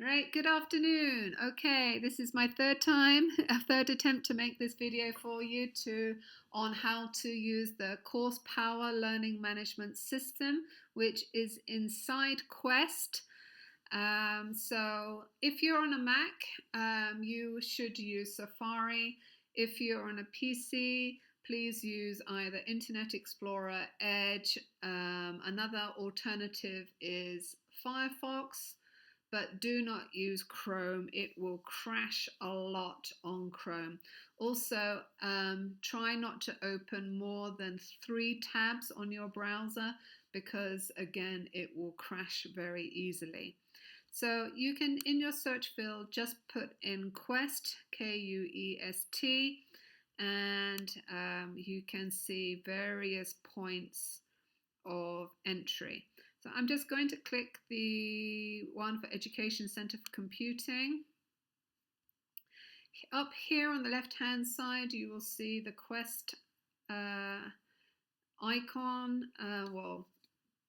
Right, good afternoon. Okay, this is my third attempt to make this video for you on how to use the Coursepower learning management system, which is inside KUEST. So if you're on a Mac, you should use Safari. If you're on a PC, please use either Internet Explorer, Edge. Another alternative is Firefox, but do not use Chrome. It will crash a lot on Chrome. Also, try not to open more than 3 tabs on your browser because, again, it will crash very easily. So you can, in your search field, just put in KUEST, KUEST, and you can see various points of entry. So I'm just going to click the one for Education Center for Computing. Up here on the left-hand side, you will see the KUEST icon,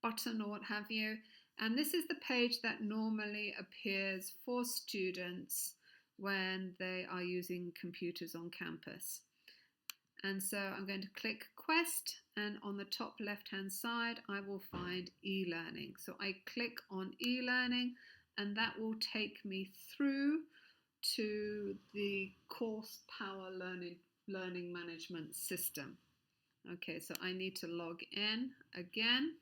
button or what have you. And this is the page that normally appears for students when they are using computers on campus. And so I'm going to click KUEST, and on the top left-hand side, I will find e-learning. So I click on e-learning, and that will take me through to the Coursepower learning management system. Okay, so I need to log in again.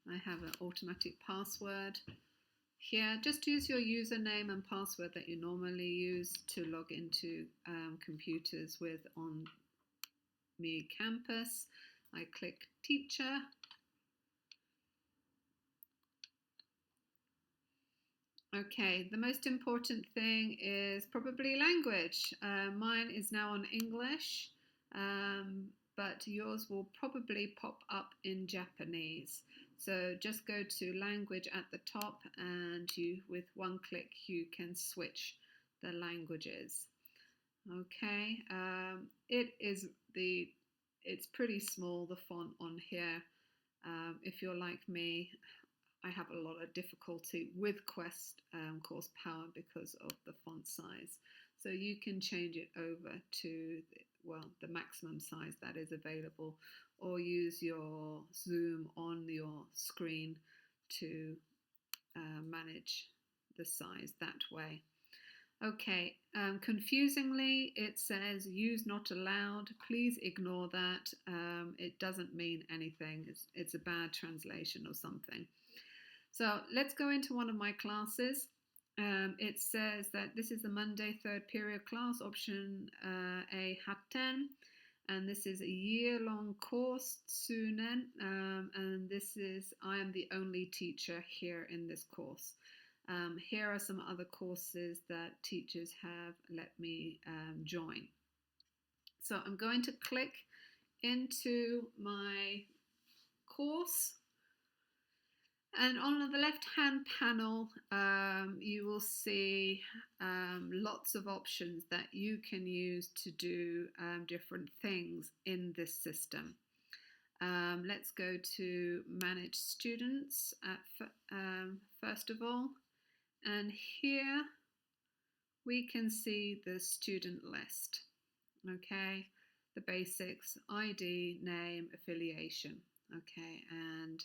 I have an automatic password. Here, just use your username and password that you normally use to log into computers with on Me Campus. I click Teacher. Okay, the most important thing is probably language. Mine is now on English, but yours will probably pop up in Japanese. So just go to language at the top, and with one click you can switch the languages. Okay, it's pretty small, the font on here. If you're like me, I have a lot of difficulty with KUEST Coursepower because of the font size. So you can change it over to the maximum size that is available, or use your zoom on your screen to manage the size that way. Okay, confusingly it says use not allowed. Please ignore that. It doesn't mean anything. It's a bad translation or something. So let's go into one of my classes. It says that this is the Monday third period class, option A Hatten, and this is a year-long course, Sunen, and I am the only teacher here in this course. Here are some other courses that teachers have let me join. So I'm going to click into my course. And on the left-hand panel, you will see lots of options that you can use to do different things in this system. Let's go to Manage Students first of all. And here we can see the student list. Okay, the basics, ID, name, affiliation. Okay, and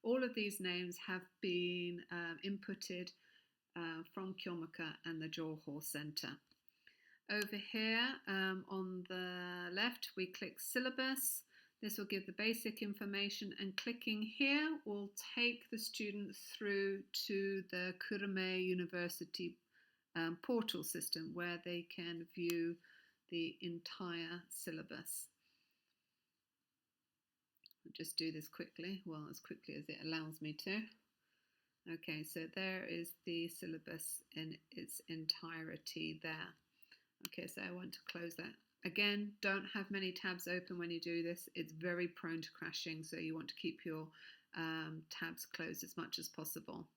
all of these names have been inputted from Kyomuka and the Johor Center. Over here on the left, we click Syllabus. This will give the basic information, and clicking here will take the student through to the Kurame University portal system, where they can view the entire syllabus. I'll just do this quickly, as quickly as it allows me to. Okay, so there is the syllabus in its entirety there. Okay, so I want to close that. Again, don't have many tabs open when you do this. It's very prone to crashing, so you want to keep your tabs closed as much as possible.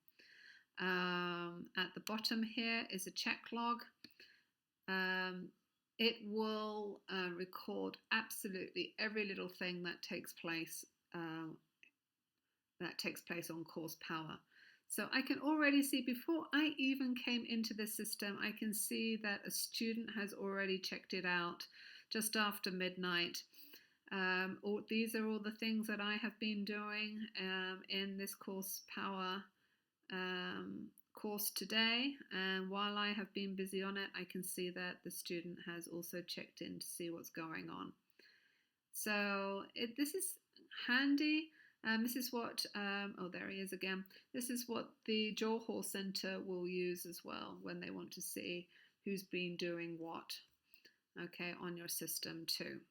At the bottom here is a check log. It will record absolutely every little thing that takes place on Coursepower. So I can already see, before I even came into the system, I can see that a student has already checked it out just after midnight. These are all the things that I have been doing in this Coursepower course today, and while I have been busy on it, I can see that the student has also checked in to see what's going on. So this is handy. This is what, oh, there he is again. This is what the Johor Centre will use as well when they want to see who's been doing what, okay, on your system too.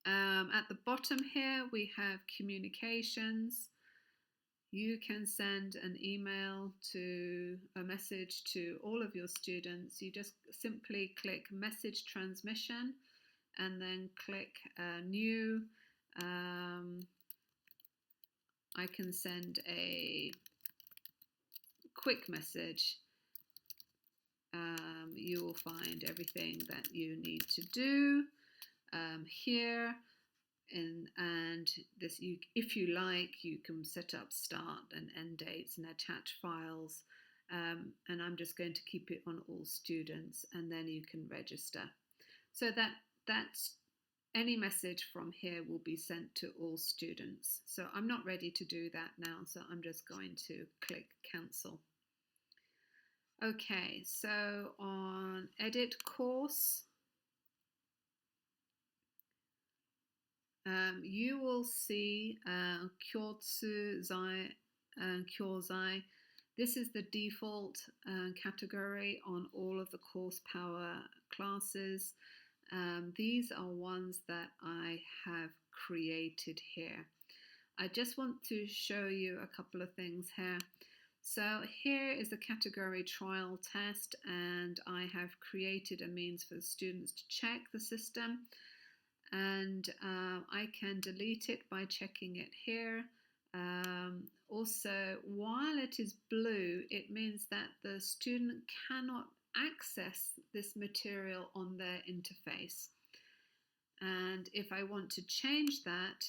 At the bottom here, we have communications. You can send an email to a message to all of your students. You just simply click message transmission and then click new. I can send a quick message. You will find everything that you need to do here. And this, if you like, you can set up start and end dates and attach files. And I'm just going to keep it on all students, and then you can register. So that's any message from here will be sent to all students. So I'm not ready to do that now, so I'm just going to click cancel. Okay, so on edit course, you will see Kyozai. This is the default category on all of the Coursepower classes. These are ones that I have created here. I just want to show you a couple of things here. So here is the category trial test, and I have created a means for the students to check the system. And I can delete it by checking it here. Also, while it is blue, it means that the student cannot access this material on their interface. And if I want to change that,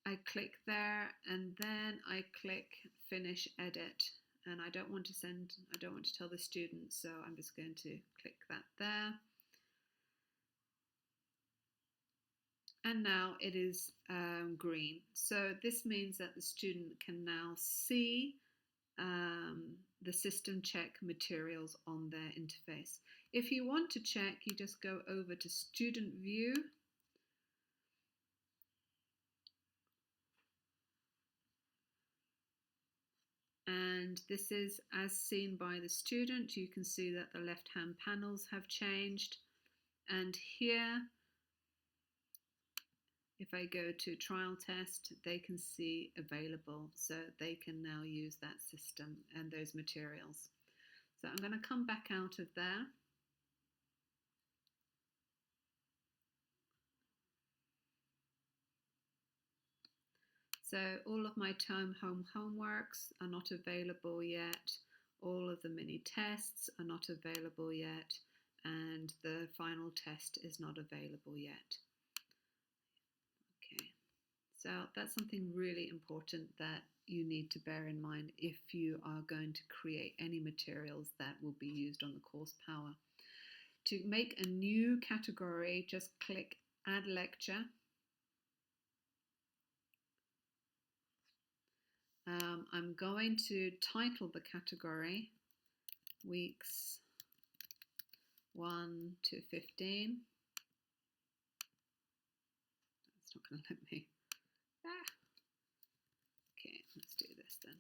I click there and then I click finish edit. And I don't want to tell the student, so I'm just going to click that there. And now it is green. So this means that the student can now see the system check materials on their interface. If you want to check, you just go over to Student View. And this is as seen by the student. You can see that the left-hand panels have changed. And here, if I go to trial test, they can see available, so they can now use that system and those materials. So I'm going to come back out of there. So all of my home homeworks are not available yet. All of the mini tests are not available yet. And the final test is not available yet. Okay, so that's something really important that you need to bear in mind if you are going to create any materials that will be used on the Coursepower. To make a new category, just click Add Lecture. I'm going to title the category Weeks 1 to 15. It's not going to let me. Okay, let's do this then.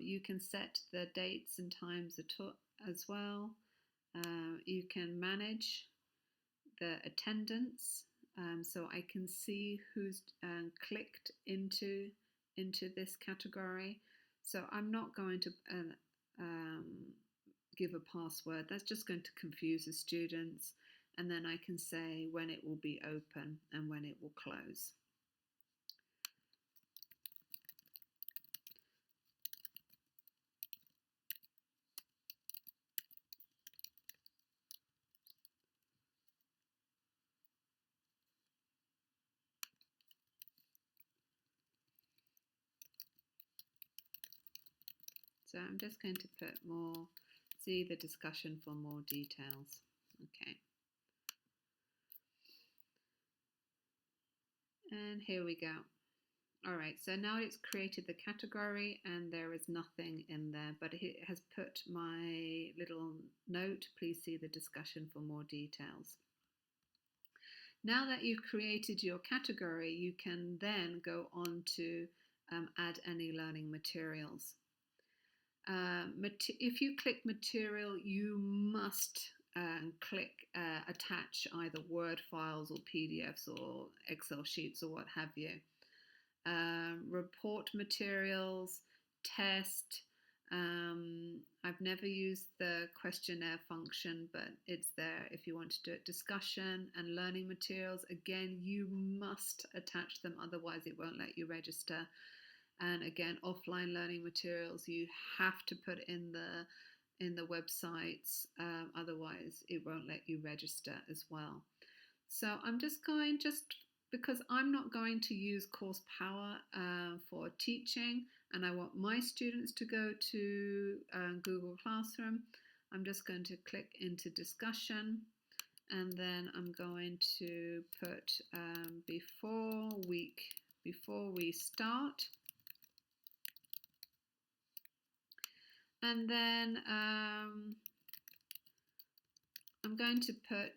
You can set the dates and times as well. You can manage the attendance, so I can see who's clicked into this category. So I'm not going to give a password. That's just going to confuse the students. And then I can say when it will be open and when it will close. So I'm just going to put more, see the discussion for more details. Okay. And here we go. All right, so now it's created the category and there is nothing in there, but it has put my little note, please see the discussion for more details. Now that you've created your category, you can then go on to add any learning materials. If you click material, you must click attach either Word files or PDFs or Excel sheets or what have you. Report materials, test. I've never used the questionnaire function, but it's there if you want to do it. Discussion and learning materials. Again, you must attach them, otherwise it won't let you register. And again, offline learning materials, you have to put in the websites, otherwise it won't let you register as well. So I'm just going, because I'm not going to use Coursepower for teaching and I want my students to go to Google Classroom, I'm just going to click into discussion and then I'm going to put before we start. And then I'm going to put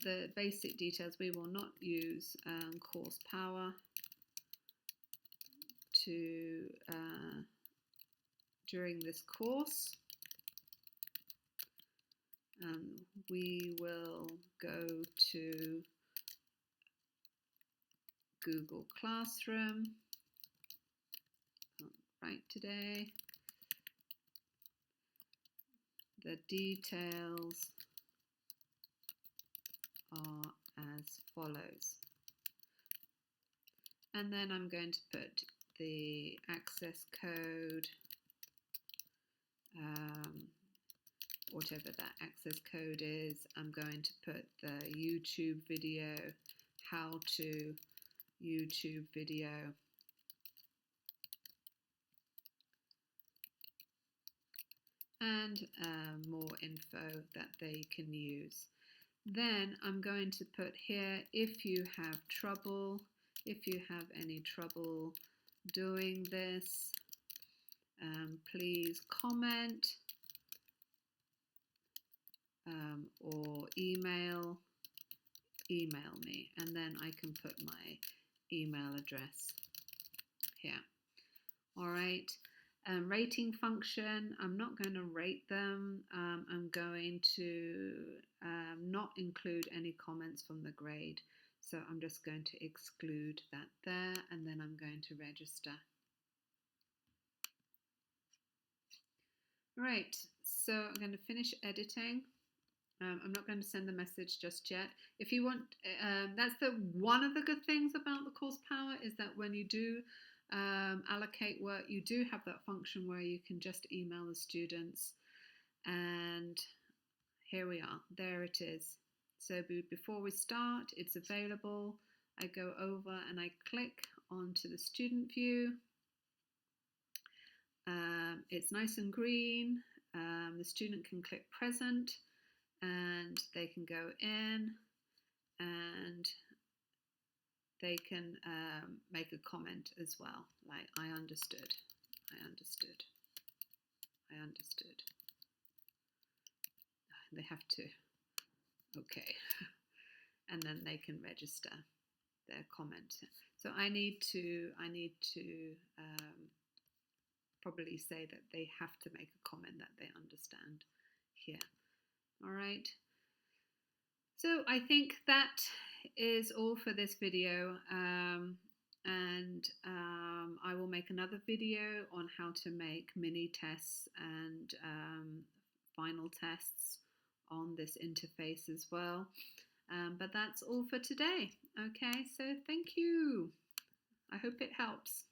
the basic details. We will not use Coursepower during this course. We will go to Google Classroom. Right today. The details are as follows. And then I'm going to put the access code, whatever that access code is. I'm going to put the YouTube video, how to YouTube video. And more info that they can use. Then I'm going to put here, if you have any trouble doing this, please comment or email me, and then I can put my email address here. All right. Rating function, I'm not going to rate them. I'm going to not include any comments from the grade. So I'm just going to exclude that there, and then I'm going to register. Right, so I'm going to finish editing. I'm not going to send the message just yet. If you want, that's one of the good things about the Coursepower is that when you do allocate work, you do have that function where you can just email the students, and here we are, there it is. So before we start, it's available. I go over and I click onto the student view. It's nice and green. The student can click present and they can go in and they can make a comment as well, like I understood. They have to, okay, and then they can register their comment. So I need to probably say that they have to make a comment that they understand here. All right. So I think that is all for this video, and I will make another video on how to make mini tests and final tests on this interface as well. But that's all for today. Okay, so thank you. I hope it helps.